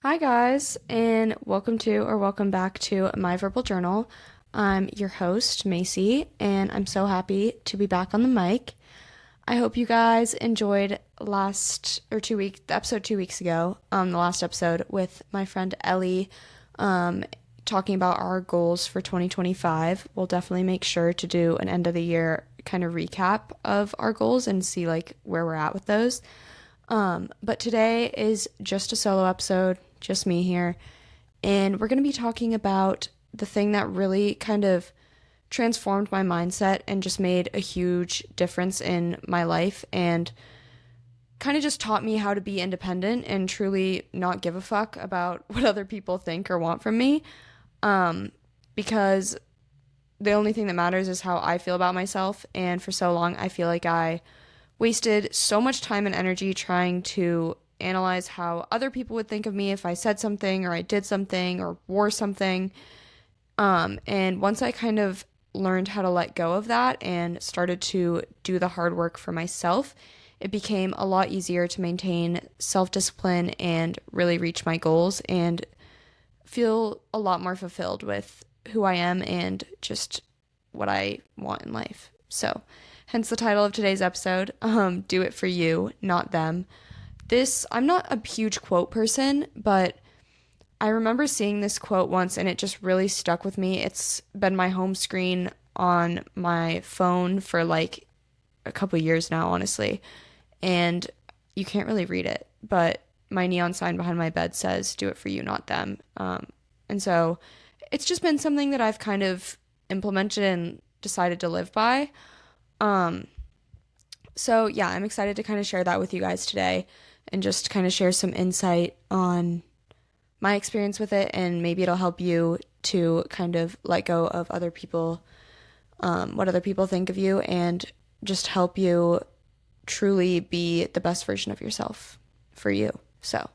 Hi, guys, and welcome back to My Verbal Journal. I'm your host, Macy, and I'm so happy to be back on the mic. I hope you guys enjoyed the episode 2 weeks ago, the last episode with my friend Ellie, um, talking about our goals for 2025. We'll definitely make sure to do an end of the year kind of recap of our goals and see like where we're at with those. But today is just a solo episode, just me here, and we're going to be talking about the thing that really kind of transformed my mindset and just made a huge difference in my life and kind of just taught me how to be independent and truly not give a fuck about what other people think or want from me. Because the only thing that matters is how I feel about myself. And for so long, I feel like I wasted so much time and energy trying to analyze how other people would think of me if I said something or I did something or wore something. And once I kind of learned how to let go of that and started to do the hard work for myself, it became a lot easier to maintain self discipline and really reach my goals and feel a lot more fulfilled with who I am and just what I want in life. So, hence the title of today's episode, Do It For You, Not Them. I'm not a huge quote person, but I remember seeing this quote once and it just really stuck with me. It's been my home screen on my phone for like a couple years now, honestly. And you can't really read it, but my neon sign behind my bed says, Do it for you, not them. And so it's just been something that I've kind of implemented and decided to live by. Um, so yeah, I'm excited to kind of share that with you guys today and just kind of share some insight on my experience with it, and maybe it'll help you to kind of let go of other people, what other people think of you, and just help you truly be the best version of yourself for you. So,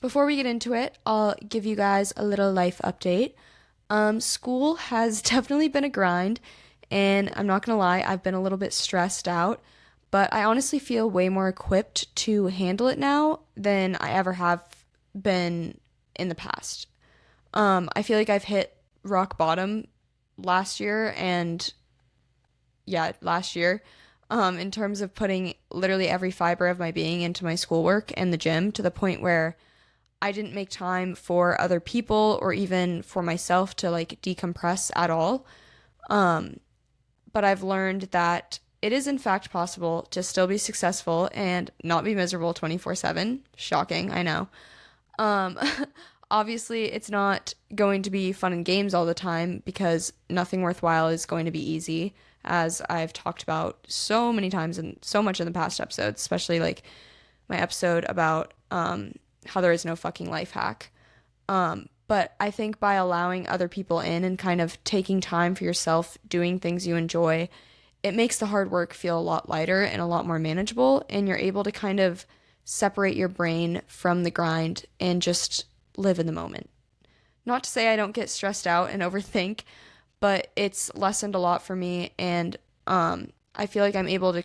before we get into it, I'll give you guys a little life update. School has definitely been a grind, and I'm not gonna lie, I've been a little bit stressed out, but I honestly feel way more equipped to handle it now than I ever have been in the past. I feel like I've hit rock bottom last year and yeah, last year, in terms of putting literally every fiber of my being into my schoolwork and the gym to the point where I didn't make time for other people or even for myself to like decompress at all. Um, but I've learned that it is in fact possible to still be successful and not be miserable 24/7. Shocking, I know. Um, Obviously, it's not going to be fun and games all the time because nothing worthwhile is going to be easy, as I've talked about so many times and so much in the past episodes, especially like my episode about how there is no fucking life hack. But I think by allowing other people in and kind of taking time for yourself, doing things you enjoy, it makes the hard work feel a lot lighter and a lot more manageable. And you're able to kind of separate your brain from the grind and just live in the moment. Not to say I don't get stressed out and overthink, but it's lessened a lot for me. And I feel like I'm able to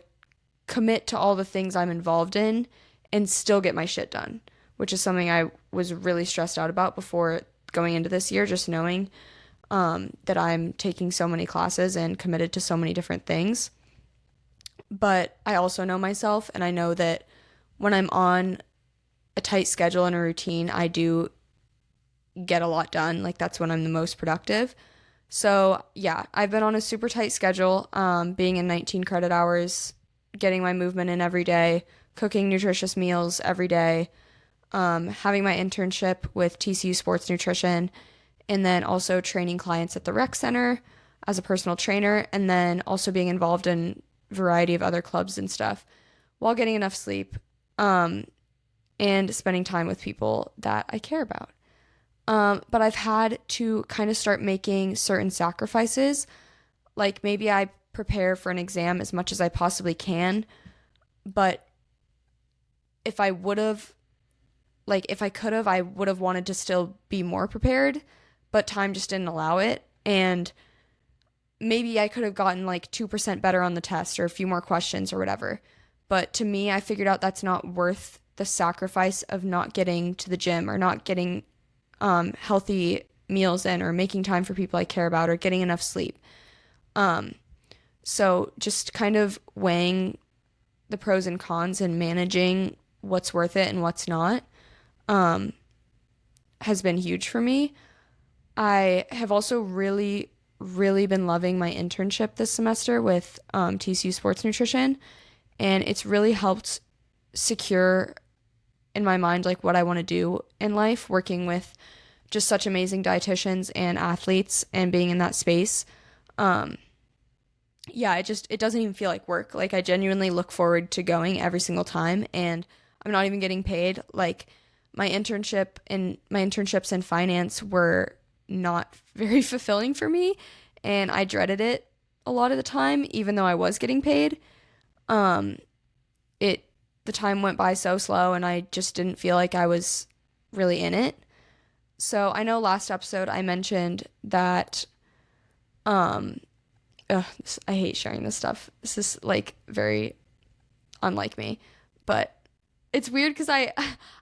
commit to all the things I'm involved in and still get my shit done, which is something I was really stressed out about before going into this year, just knowing that I'm taking so many classes and committed to so many different things. But I also know myself, and I know that when I'm on a tight schedule and a routine, I do get a lot done. Like, that's when I'm the most productive. So, yeah, I've been on a super tight schedule, being in 19 credit hours, getting my movement in every day, cooking nutritious meals every day, having my internship with TCU Sports Nutrition, and then also training clients at the rec center as a personal trainer, and then also being involved in a variety of other clubs and stuff while getting enough sleep, and spending time with people that I care about. But I've had to kind of start making certain sacrifices. Like maybe I prepare for an exam as much as I possibly can, but if I would have, like, if I could have, I would have wanted to still be more prepared, but time just didn't allow it. And maybe I could have gotten like 2% better on the test or a few more questions or whatever. But to me, I figured out that's not worth the sacrifice of not getting to the gym or not getting healthy meals in or making time for people I care about or getting enough sleep. So just kind of weighing the pros and cons and managing what's worth it and what's not has been huge for me. I have also really, really been loving my internship this semester with TCU Sports Nutrition, and it's really helped secure in my mind like what I want to do in life, working with just such amazing dietitians and athletes and being in that space. Yeah, it doesn't even feel like work. Like I genuinely look forward to going every single time, and I'm not even getting paid. Like my internships in finance were not very fulfilling for me, and I dreaded it a lot of the time even though I was getting paid. It the time went by so slow and I just didn't feel like I was really in it. So I know last episode I mentioned that I hate sharing this stuff. This is like very unlike me, but it's weird because I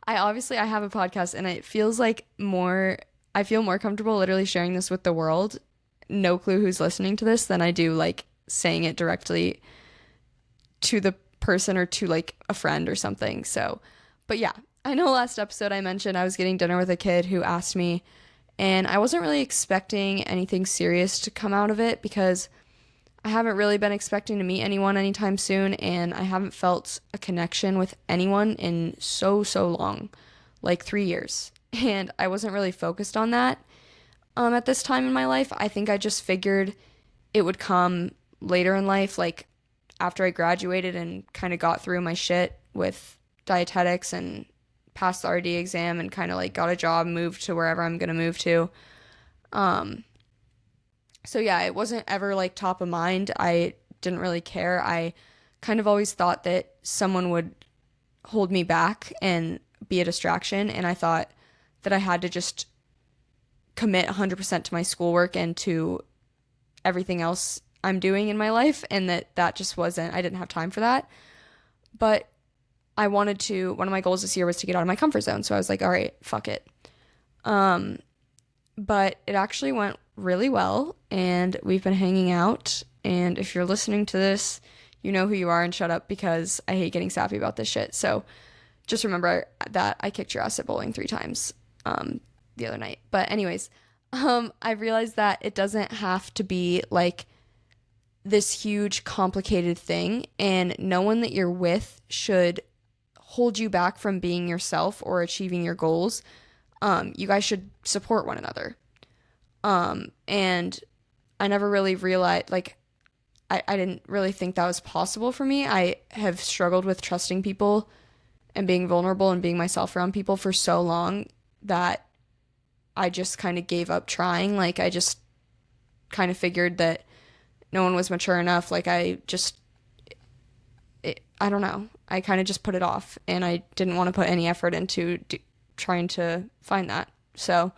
obviously I have a podcast and it feels like I feel more comfortable literally sharing this with the world. No clue who's listening to this than I do like saying it directly to the person or to like a friend or something. So, but yeah, I know last episode I mentioned I was getting dinner with a kid who asked me, and I wasn't really expecting anything serious to come out of it because I haven't really been expecting to meet anyone anytime soon, and I haven't felt a connection with anyone in so long, like 3 years. And I wasn't really focused on that at this time in my life. I think I just figured it would come later in life, like after I graduated and kind of got through my shit with dietetics and passed the RD exam and kind of like got a job, moved to wherever I'm going to move to. So yeah, it wasn't ever like top of mind. I didn't really care. I kind of always thought that someone would hold me back and be a distraction. And I thought that I had to just commit 100% to my schoolwork and to everything else I'm doing in my life. And that just wasn't, I didn't have time for that. But one of my goals this year was to get out of my comfort zone. So I was like, all right, fuck it. But it actually went really well, and we've been hanging out. And if you're listening to this, you know who you are, and shut up because I hate getting sappy about this shit. So just remember that I kicked your ass at bowling 3 times the other night. But anyways, I realized that it doesn't have to be like this huge complicated thing, and no one that you're with should hold you back from being yourself or achieving your goals. You guys should support one another. And I never really realized, like, I didn't really think that was possible for me. I have struggled with trusting people and being vulnerable and being myself around people for so long that I just kind of gave up trying. Like, I just kind of figured that no one was mature enough. Like, I don't know. I kind of just put it off, and I didn't want to put any effort into trying to find that. So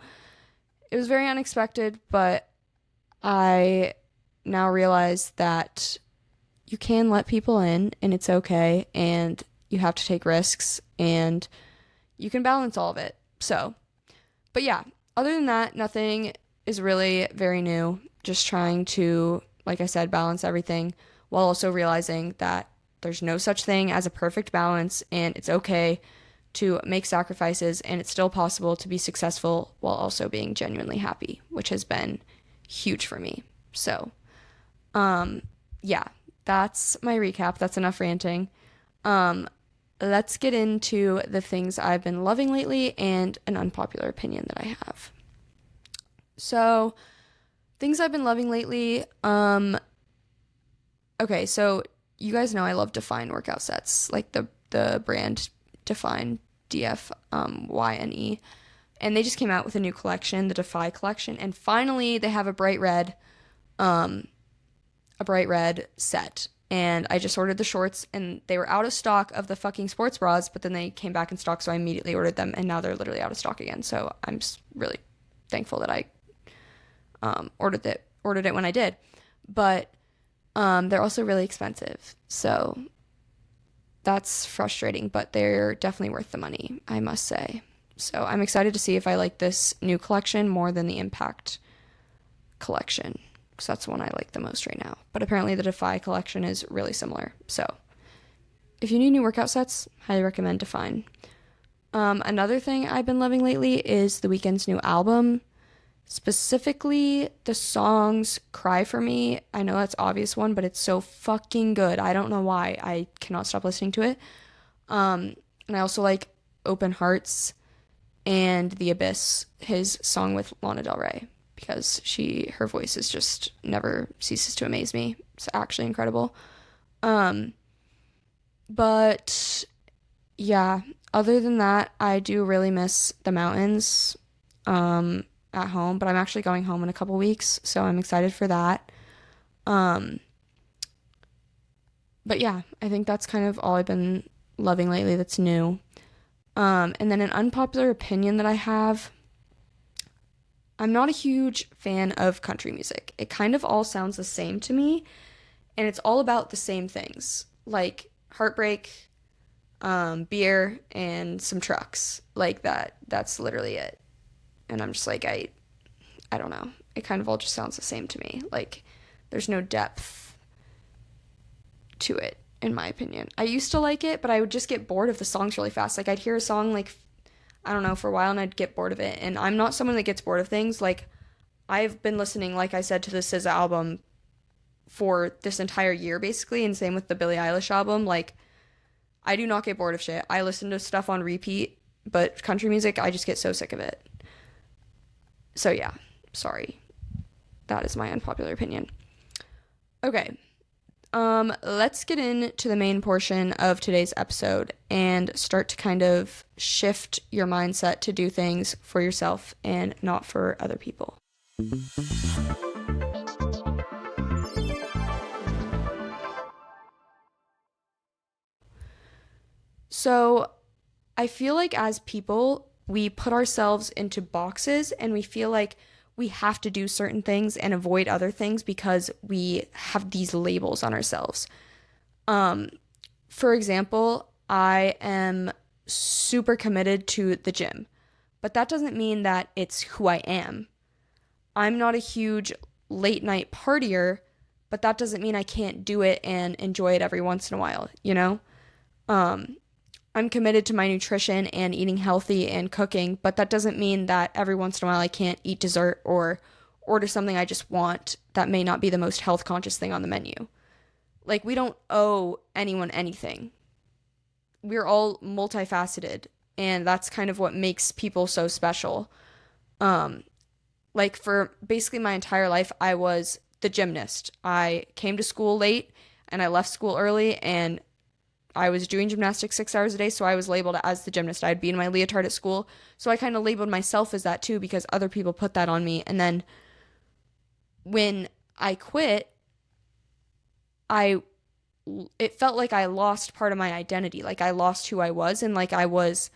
it was very unexpected, but I now realize that you can let people in and it's okay, and you have to take risks, and you can balance all of it. So, but yeah, other than that, nothing is really very new. Just trying to, like I said, balance everything while also realizing that there's no such thing as a perfect balance, and it's okay to make sacrifices, and it's still possible to be successful while also being genuinely happy, which has been huge for me. So, yeah, that's my recap. That's enough ranting. Let's get into the things I've been loving lately and an unpopular opinion that I have. So, things I've been loving lately, okay, so you guys know I love Define workout sets, like the brand Define, DFYNE, and they just came out with a new collection, the Defy collection, and finally they have a bright red set, and I just ordered the shorts, and they were out of stock of the fucking sports bras, but then they came back in stock, so I immediately ordered them, and now they're literally out of stock again. So I'm just really thankful that I ordered it when I did. But they're also really expensive, so that's frustrating, but they're definitely worth the money, I must say. So I'm excited to see if I like this new collection more than the Impact collection, because that's the one I like the most right now. But apparently the Defy collection is really similar. So if you need new workout sets, highly recommend Define. Another thing I've been loving lately is The Weeknd's new album. Specifically, the songs Cry For Me. I know that's obvious one, but it's so fucking good. I don't know why. I cannot stop listening to it. And I also like Open Hearts and The Abyss, his song with Lana Del Rey, because her voice is just never ceases to amaze me. It's actually incredible. But yeah, other than that, I do really miss the mountains at home, but I'm actually going home in a couple weeks, so I'm excited for that. But yeah, I think that's kind of all I've been loving lately that's new. And then an unpopular opinion that I have, I'm not a huge fan of country music. It kind of all sounds the same to me, and it's all about the same things, like heartbreak, beer, and some trucks. Like that's literally it. And I'm just like, I don't know. It kind of all just sounds the same to me. Like, there's no depth to it, in my opinion. I used to like it, but I would just get bored of the songs really fast. Like, I'd hear a song, like, I don't know, for a while, and I'd get bored of it. And I'm not someone that gets bored of things. Like, I've been listening, like I said, to the SZA album for this entire year, basically, and same with the Billie Eilish album. Like, I do not get bored of shit. I listen to stuff on repeat, but country music, I just get so sick of it. So yeah, sorry. That is my unpopular opinion. Okay. Let's get into the main portion of today's episode and start to kind of shift your mindset to do things for yourself and not for other people. So, I feel like as people, we put ourselves into boxes and we feel like we have to do certain things and avoid other things because we have these labels on ourselves. For example, I am super committed to the gym, but that doesn't mean that it's who I am. I'm not a huge late night partier, but that doesn't mean I can't do it and enjoy it every once in a while, you know? I'm committed to my nutrition and eating healthy and cooking, but that doesn't mean that every once in a while I can't eat dessert or order something I just want that may not be the most health conscious thing on the menu. Like, we don't owe anyone anything. We're all multifaceted, and that's kind of what makes people so special. Like, for basically my entire life, I was the gymnast. I came to school late and I left school early, and I was doing gymnastics 6 hours a day, so I was labeled as the gymnast. I'd be in my leotard at school, so I kind of labeled myself as that too because other people put that on me. And then when I quit, it felt like I lost part of my identity, like I lost who I was, and like I was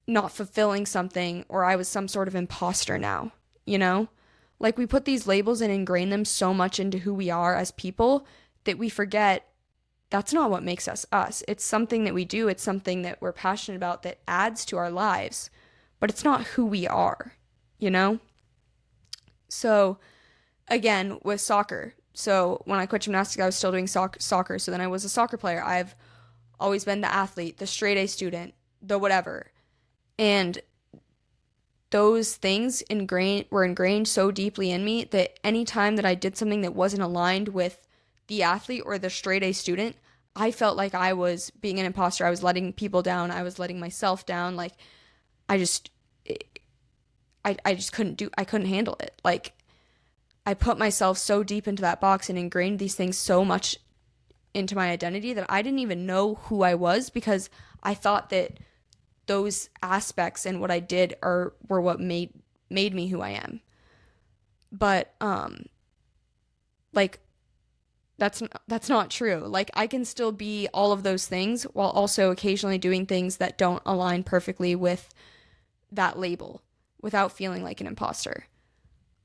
not fulfilling something, or I was some sort of imposter now, you know? Like, we put these labels and ingrain them so much into who we are as people that we forget that's not what makes us us. It's something that we do. It's something that we're passionate about that adds to our lives, but it's not who we are, you know? So, again, with soccer. So, when I quit gymnastics, I was still doing soccer. So then I was a soccer player. I've always been the athlete, the straight A student, the whatever. And those things were ingrained so deeply in me that any time that I did something that wasn't aligned with the athlete or the straight A student, I felt like I was being an imposter. I was letting people down. I was letting myself down. Like, I just couldn't handle it. Like, I put myself so deep into that box and ingrained these things so much into my identity that I didn't even know who I was because I thought that those aspects and what I did were what made me who I am. But like, that's not true. Like, I can still be all of those things while also occasionally doing things that don't align perfectly with that label without feeling like an imposter.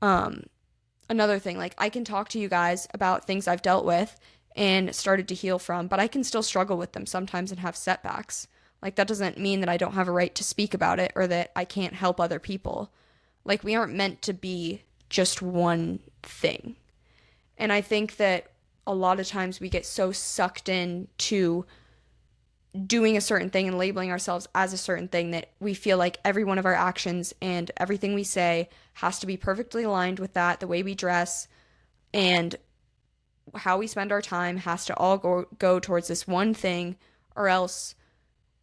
Another thing, like, I can talk to you guys about things I've dealt with and started to heal from, but I can still struggle with them sometimes and have setbacks. Like, that doesn't mean that I don't have a right to speak about it or that I can't help other people. Like, we aren't meant to be just one thing. And I think that a lot of times we get so sucked in to doing a certain thing and labeling ourselves as a certain thing that we feel like every one of our actions and everything we say has to be perfectly aligned with that. The way we dress and how we spend our time has to all go towards this one thing, or else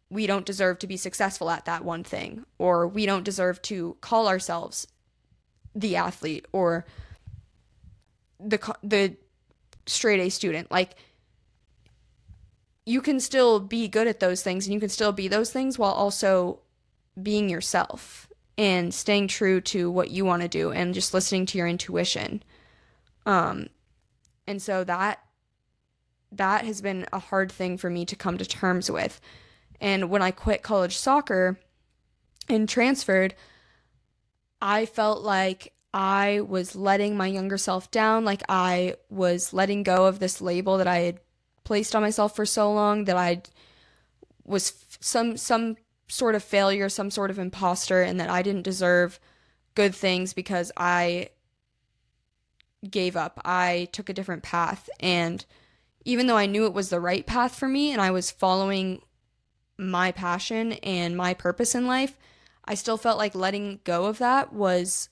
we don't deserve to be successful at that one thing, or we don't deserve to call ourselves the athlete or the straight A student. Like, you can still be good at those things and you can still be those things while also being yourself and staying true to what you want to do and just listening to your intuition. And so that has been a hard thing for me to come to terms with. And when I quit college soccer and transferred, I felt like I was letting my younger self down, like I was letting go of this label that I had placed on myself for so long, that I was some sort of failure, some sort of imposter, and that I didn't deserve good things because I gave up. I took a different path. And even though I knew it was the right path for me and I was following my passion and my purpose in life, I still felt like letting go of that was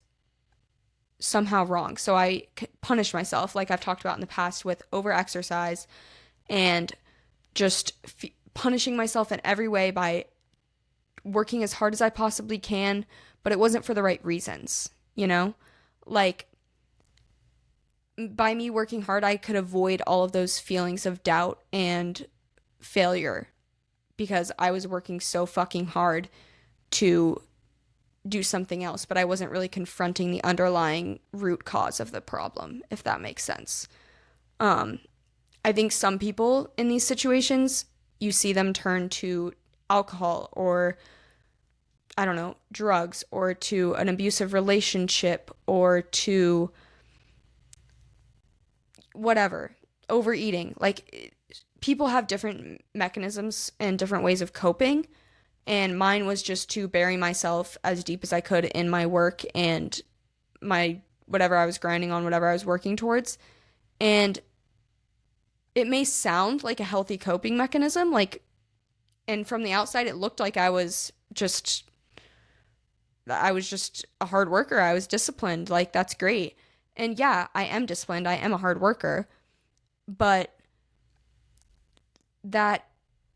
somehow wrong. So I punished myself, like I've talked about in the past, with over exercise and just punishing myself in every way by working as hard as I possibly can, but it wasn't for the right reasons, you know? Like, by me working hard, I could avoid all of those feelings of doubt and failure because I was working so fucking hard to do something else, but I wasn't really confronting the underlying root cause of the problem, if that makes sense. I think some people in these situations, you see them turn to alcohol or, I don't know, drugs, or to an abusive relationship, or to whatever, overeating. Like, people have different mechanisms and different ways of coping, and mine was just to bury myself as deep as I could in my work and my whatever I was grinding on, whatever I was working towards. And it may sound like a healthy coping mechanism, like, and from the outside it looked like I was just a hard worker. I was disciplined. Like, that's great. And yeah, I am disciplined. I am a hard worker. But that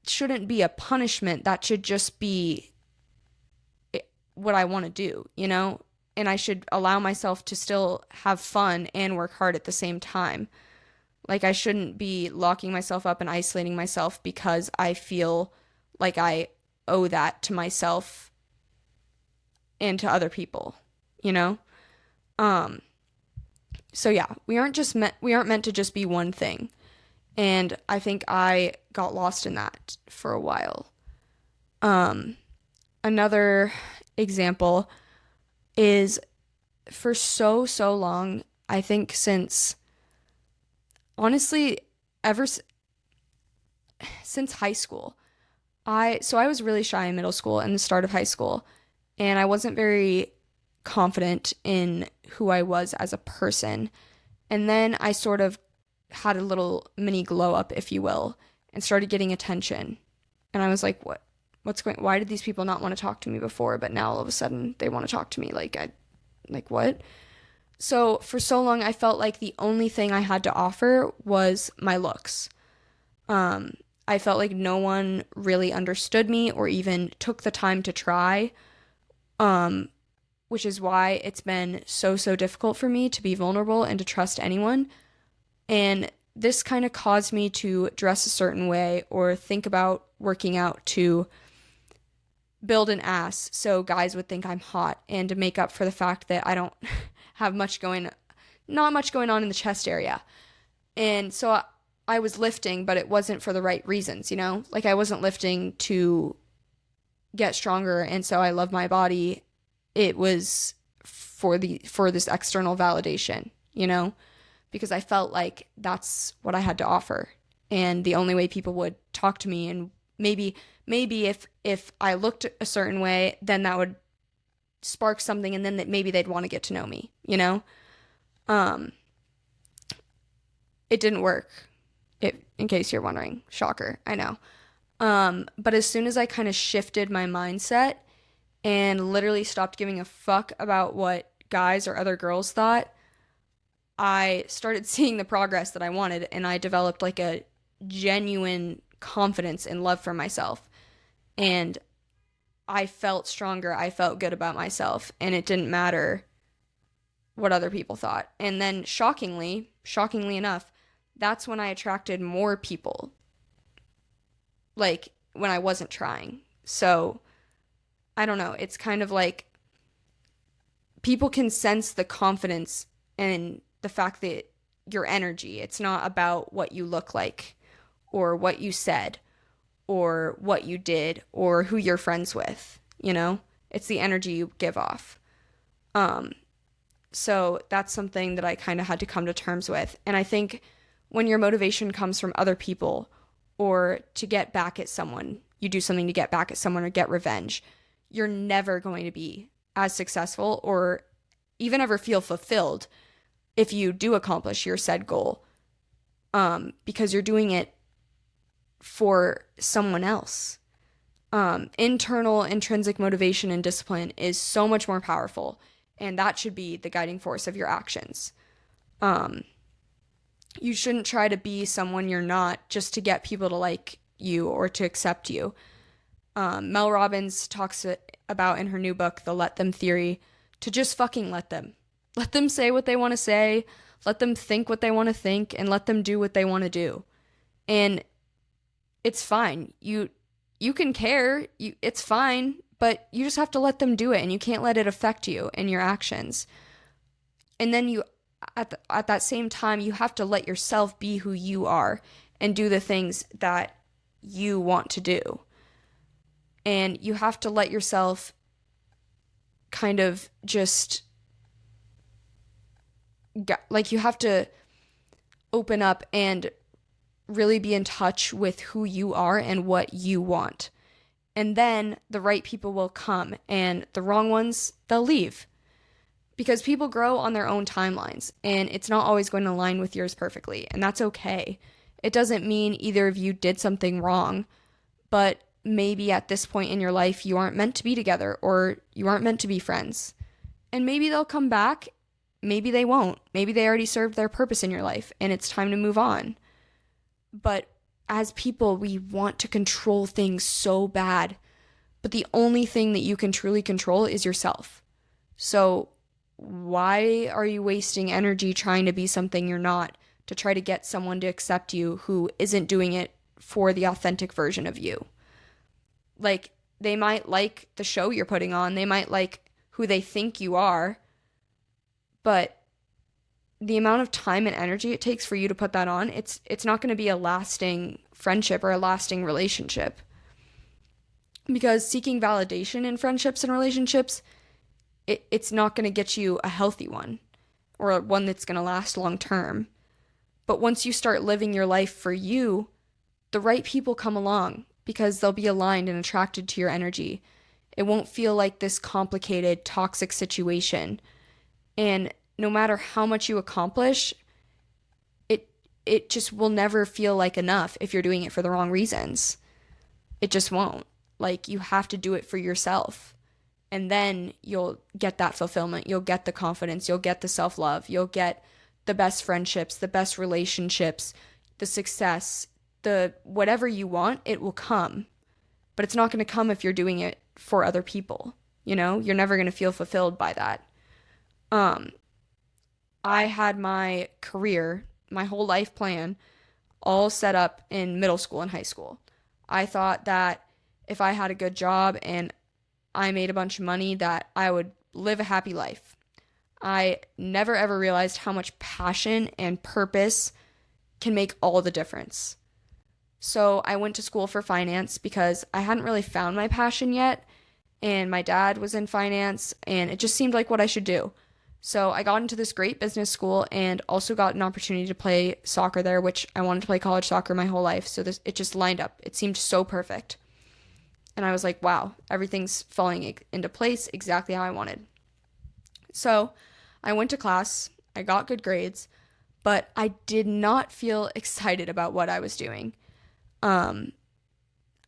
shouldn't be a punishment. That should just be what I want to do, you know? And I should allow myself to still have fun and work hard at the same time. Like, I shouldn't be locking myself up and isolating myself because I feel like I owe that to myself and to other people, you know? So yeah, we aren't meant to just be one thing. And I think I got lost in that for a while. Another example is, for so long, I think since, honestly, since high school, I was really shy in middle school and the start of high school, and I wasn't very confident in who I was as a person. And then I sort of had a little mini glow up, if you will, and started getting attention. And I was like, why did these people not want to talk to me before, but now all of a sudden they want to talk to me? Like what? So for so long, I felt like the only thing I had to offer was my looks. I felt like no one really understood me or even took the time to try, which is why it's been so difficult for me to be vulnerable and to trust anyone. And this kind of caused me to dress a certain way or think about working out to build an ass so guys would think I'm hot, and to make up for the fact that I don't have not much going on in the chest area. And so I was lifting, but it wasn't for the right reasons, you know? Like, I wasn't lifting to get stronger, and so I love my body. It was for this external validation, you know? because I felt like that's what I had to offer. And the only way people would talk to me, and maybe if I looked a certain way, then that would spark something, and then that maybe they'd want to get to know me, you know? Um it didn't work. In case you're wondering. Shocker, I know. But as soon as I kind of shifted my mindset and literally stopped giving a fuck about what guys or other girls thought, I started seeing the progress that I wanted, and I developed like a genuine confidence and love for myself. And I felt stronger. I felt good about myself, and it didn't matter what other people thought. And then shockingly enough, that's when I attracted more people, like when I wasn't trying. So I don't know. It's kind of like people can sense the confidence and the fact that your energy, it's not about what you look like or what you said or what you did or who you're friends with, you know? It's the energy you give off. So that's something that I kind of had to come to terms with. And I think when your motivation comes from other people or to get back at someone, you do something to get back at someone or get revenge, you're never going to be as successful or even ever feel fulfilled if you do accomplish your said goal, because you're doing it for someone else. Internal intrinsic motivation and discipline is so much more powerful, and that should be the guiding force of your actions. You shouldn't try to be someone you're not just to get people to like you or to accept you. Mel Robbins talks about in her new book, The Let Them Theory, to just fucking let them. Let them say what they want to say, let them think what they want to think, and let them do what they want to do. And it's fine. You can care, it's fine, but you just have to let them do it, and you can't let it affect you and your actions. And then you, at that same time, you have to let yourself be who you are and do the things that you want to do. And you have to let yourself kind of just, like, you have to open up and really be in touch with who you are and what you want. And then the right people will come, and the wrong ones, they'll leave. Because people grow on their own timelines, and it's not always going to align with yours perfectly, and that's okay. It doesn't mean either of you did something wrong, but maybe at this point in your life you aren't meant to be together, or you aren't meant to be friends. And maybe they'll come back, maybe they won't. Maybe they already served their purpose in your life, and it's time to move on. But as people, we want to control things so bad, but the only thing that you can truly control is yourself. So why are you wasting energy trying to be something you're not, to try to get someone to accept you who isn't doing it for the authentic version of you? Like, they might like the show you're putting on, they might like who they think you are, but the amount of time and energy it takes for you to put that on, it's not going to be a lasting friendship or a lasting relationship. Because seeking validation in friendships and relationships, it's not going to get you a healthy one or one that's going to last long term. But once you start living your life for you, the right people come along because they'll be aligned and attracted to your energy. It won't feel like this complicated, toxic situation. And no matter how much you accomplish, it just will never feel like enough if you're doing it for the wrong reasons. It just won't. Like, you have to do it for yourself. And then you'll get that fulfillment. You'll get the confidence. You'll get the self-love. You'll get the best friendships, the best relationships, the success, the whatever you want, it will come. But it's not going to come if you're doing it for other people. You know, you're never going to feel fulfilled by that. I had my career, my whole life plan, all set up in middle school and high school. I thought that if I had a good job and I made a bunch of money, that I would live a happy life. I never ever realized how much passion and purpose can make all the difference. So I went to school for finance because I hadn't really found my passion yet, and my dad was in finance, and it just seemed like what I should do. So I got into this great business school and also got an opportunity to play soccer there, which I wanted to play college soccer my whole life. So it just lined up. It seemed so perfect. And I was like, wow, everything's falling into place exactly how I wanted. So I went to class, I got good grades, but I did not feel excited about what I was doing. Um,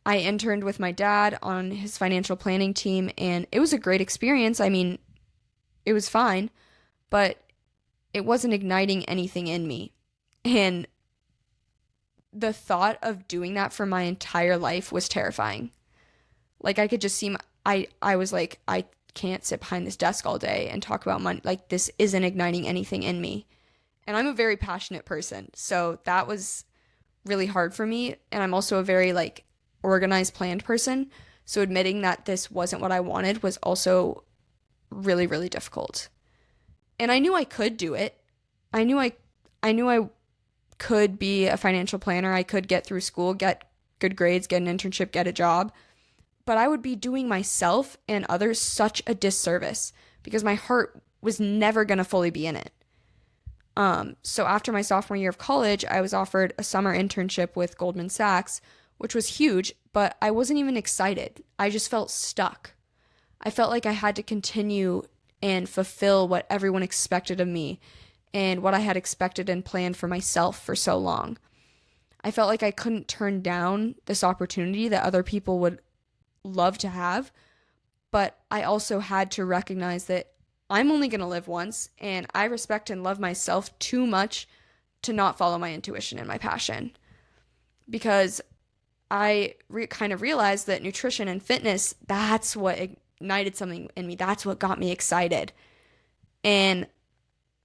I interned with my dad on his financial planning team, and it was a great experience. I mean, it was fine, but it wasn't igniting anything in me. And the thought of doing that for my entire life was terrifying. Like I could just see I was like, I can't sit behind this desk all day and talk about money. Like this isn't igniting anything in me. And I'm a very passionate person. So that was really hard for me. And I'm also a very like organized, planned person. So admitting that this wasn't what I wanted was also really, really difficult. And I knew I could do it. I knew I could be a financial planner. I could get through school, get good grades, get an internship, get a job. But I would be doing myself and others such a disservice because my heart was never going to fully be in it. So after my sophomore year of college, I was offered a summer internship with Goldman Sachs, which was huge, but I wasn't even excited. I just felt stuck. I felt like I had to continue and fulfill what everyone expected of me and what I had expected and planned for myself for so long. I felt like I couldn't turn down this opportunity that other people would love to have, but I also had to recognize that I'm only going to live once, and I respect and love myself too much to not follow my intuition and my passion. Because I kind of realized that nutrition and fitness, that's what ignited something in me. That's what got me excited. And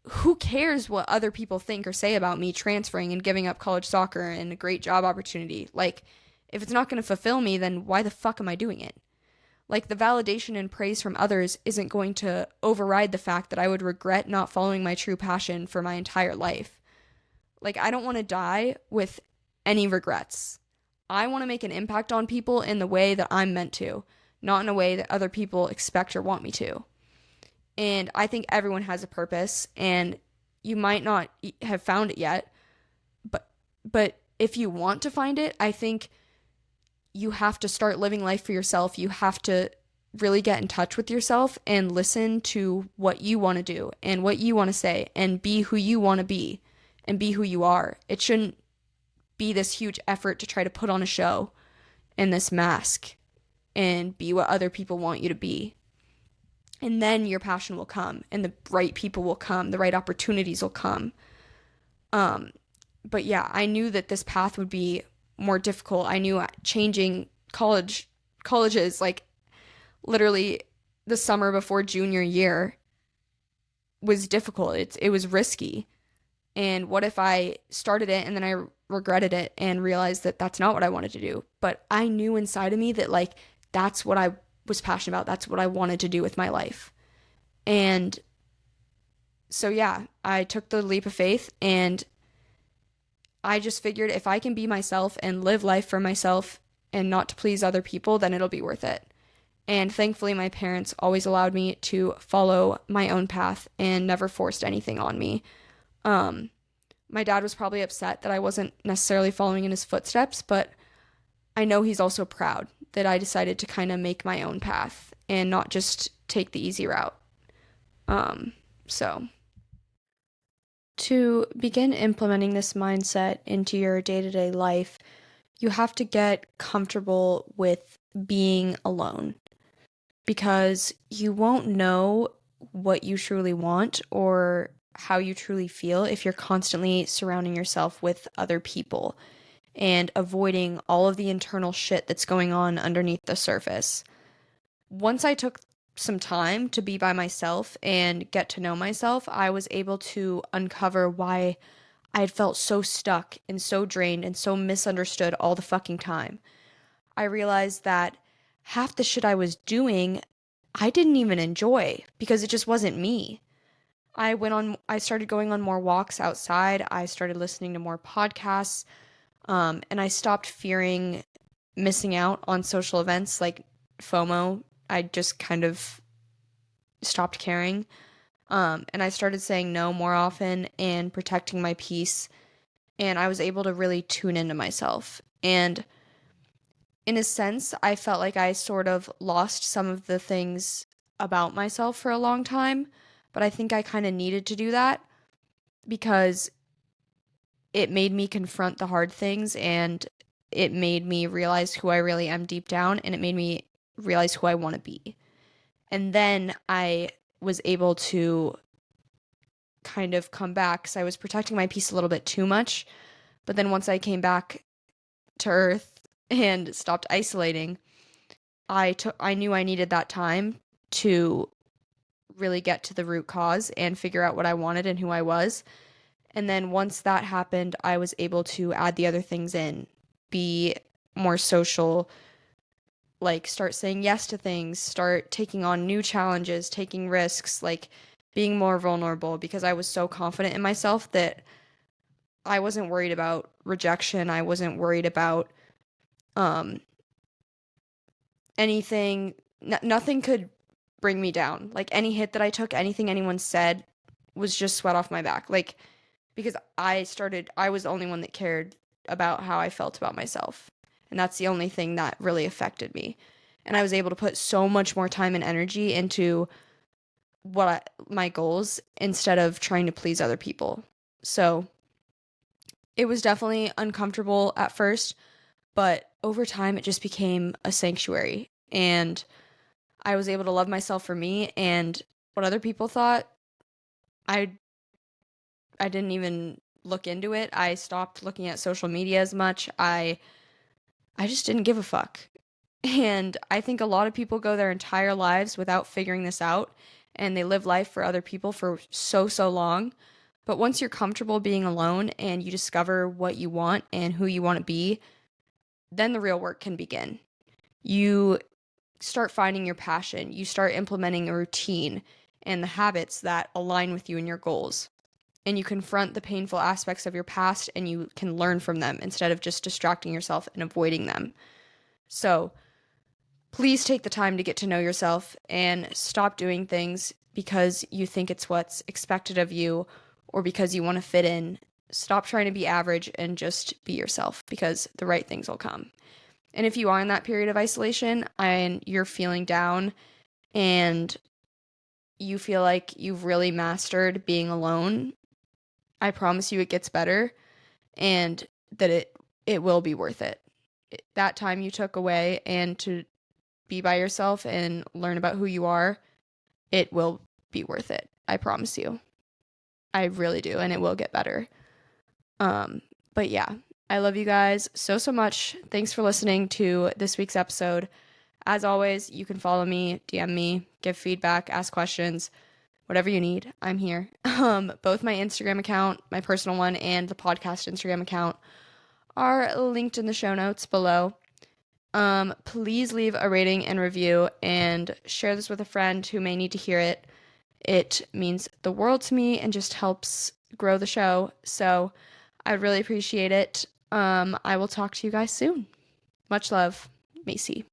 who cares what other people think or say about me transferring and giving up college soccer and a great job opportunity? Like, if it's not going to fulfill me, then why the fuck am I doing it? Like, the validation and praise from others isn't going to override the fact that I would regret not following my true passion for my entire life. Like, I don't want to die with any regrets. I want to make an impact on people in the way that I'm meant to, not in a way that other people expect or want me to. And I think everyone has a purpose, and you might not have found it yet, but if you want to find it, I think you have to start living life for yourself. You have to really get in touch with yourself and listen to what you want to do and what you want to say and be who you want to be and be who you are. It shouldn't be this huge effort to try to put on a show and this mask and be what other people want you to be. And then your passion will come and the right people will come, the right opportunities will come. But yeah, I knew that this path would be more difficult. I knew changing colleges, like literally the summer before junior year, was difficult. It was risky. And what if I started it and then I regretted it and realized that that's not what I wanted to do? But I knew inside of me that like that's what I was passionate about. That's what I wanted to do with my life. And so yeah, I took the leap of faith, and I just figured if I can be myself and live life for myself and not to please other people, then it'll be worth it. And thankfully, my parents always allowed me to follow my own path and never forced anything on me. My dad was probably upset that I wasn't necessarily following in his footsteps, but I know he's also proud that I decided to kind of make my own path and not just take the easy route. So to begin implementing this mindset into your day-to-day life, you have to get comfortable with being alone, because you won't know what you truly want or how you truly feel if you're constantly surrounding yourself with other people and avoiding all of the internal shit that's going on underneath the surface. Once I took some time to be by myself and get to know myself, I was able to uncover why I had felt so stuck and so drained and so misunderstood all the fucking time. I realized that half the shit I was doing, I didn't even enjoy because it just wasn't me. I started going on more walks outside. I started listening to more podcasts. And I stopped fearing missing out on social events like FOMO. I just kind of stopped caring. And I started saying no more often and protecting my peace. And I was able to really tune into myself. And in a sense, I felt like I sort of lost some of the things about myself for a long time. But I think I kind of needed to do that because it made me confront the hard things, and it made me realize who I really am deep down, and it made me realize who I want to be. And then I was able to kind of come back because I was protecting my peace a little bit too much. But then once I came back to Earth and stopped isolating, I knew I needed that time to really get to the root cause and figure out what I wanted and who I was. And then once that happened, I was able to add the other things in, be more social, like start saying yes to things, start taking on new challenges, taking risks, like being more vulnerable because I was so confident in myself that I wasn't worried about rejection. I wasn't worried about um anything. Nothing could bring me down. Like any hit that I took, anything anyone said was just sweat off my back. Like because I was the only one that cared about how I felt about myself. And that's the only thing that really affected me. And I was able to put so much more time and energy into my goals instead of trying to please other people. So it was definitely uncomfortable at first, but over time it just became a sanctuary. And I was able to love myself for me, and what other people thought, I I didn't even look into it. I stopped looking at social media as much. I just didn't give a fuck. And I think a lot of people go their entire lives without figuring this out, and they live life for other people for so long. But once you're comfortable being alone and you discover what you want and who you want to be, then the real work can begin. You start finding your passion, you start implementing a routine and the habits that align with you and your goals. And you confront the painful aspects of your past and you can learn from them instead of just distracting yourself and avoiding them. So, please take the time to get to know yourself and stop doing things because you think it's what's expected of you or because you want to fit in. Stop trying to be average and just be yourself because the right things will come. And if you are in that period of isolation and you're feeling down and you feel like you've really mastered being alone, I promise you it gets better and that it will be worth it. That time you took away and to be by yourself and learn about who you are, it will be worth it. I promise you. I really do, and it will get better. But yeah, I love you guys so much. Thanks for listening to this week's episode. As always, you can follow me, DM me, give feedback, ask questions, whatever you need. I'm here. Both my Instagram account, my personal one, and the podcast Instagram account are linked in the show notes below. Please leave a rating and review and share this with a friend who may need to hear it. It means the world to me and just helps grow the show. So I would really appreciate it. I will talk to you guys soon. Much love, Macy.